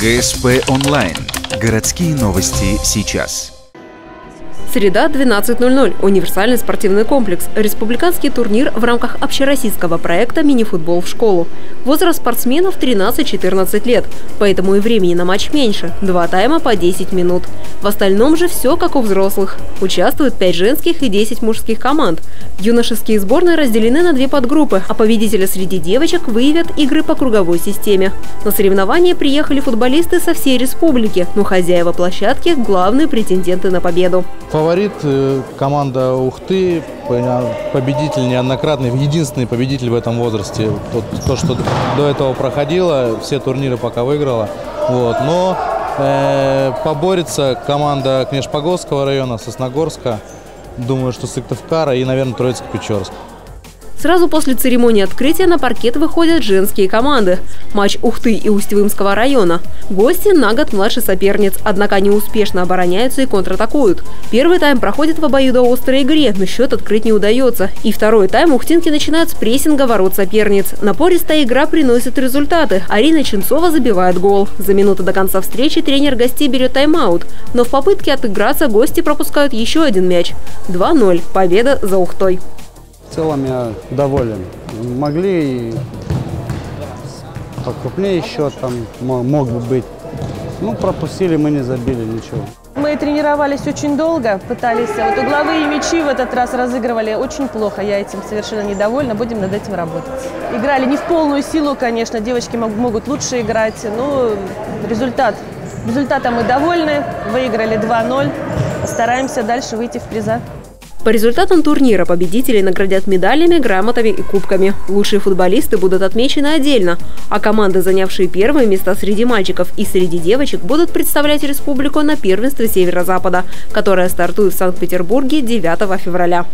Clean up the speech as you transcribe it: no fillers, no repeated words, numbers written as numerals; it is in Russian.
ГСП онлайн. Городские новости сейчас. Среда, 12:00. Универсальный спортивный комплекс. Республиканский турнир в рамках общероссийского проекта «Мини-футбол в школу». Возраст спортсменов 13-14 лет, поэтому и времени на матч меньше – 2 тайма по 10 минут. В остальном же все как у взрослых. Участвуют 5 женских и 10 мужских команд. Юношеские сборные разделены на 2 подгруппы, а победителя среди девочек выявят игры по круговой системе. На соревнования приехали футболисты со всей республики, но хозяева площадки – главные претенденты на победу. Фаворит команда Ухты, победитель неоднократный, единственный победитель в этом возрасте. То, что до этого проходило, все турниры пока выиграла. Но поборется команда Книж-Погодского района, Сосногорска, думаю, что Сыктывкара и, наверное, Троицк-Печорск. Сразу после церемонии открытия на паркет выходят женские команды. Матч Ухты и Усть-Вымского района. Гости на год младше соперниц, однако они успешно обороняются и контратакуют. Первый тайм проходит в обоюдоострой игре, но счет открыть не удается. И второй тайм ухтинки начинают с прессинга ворот соперниц. Напористая игра приносит результаты. Арина Ченцова забивает гол. За минуту до конца встречи тренер гостей берет тайм-аут. Но в попытке отыграться гости пропускают еще один мяч. 2-0. Победа за Ухтой. В целом я доволен. Могли покрупнее счет там мог бы быть. Пропустили, мы не забили ничего. Мы тренировались очень долго, пытались. Угловые мячи в этот раз разыгрывали очень плохо. Я этим совершенно недовольна. Будем над этим работать. Играли не в полную силу, конечно. Девочки могут лучше играть. Но результатом мы довольны. Выиграли 2-0. Стараемся дальше выйти в приза. По результатам турнира победителей наградят медалями, грамотами и кубками. Лучшие футболисты будут отмечены отдельно, а команды, занявшие первые места среди мальчиков и среди девочек, будут представлять республику на первенстве Северо-Запада, которое стартует в Санкт-Петербурге 9 февраля.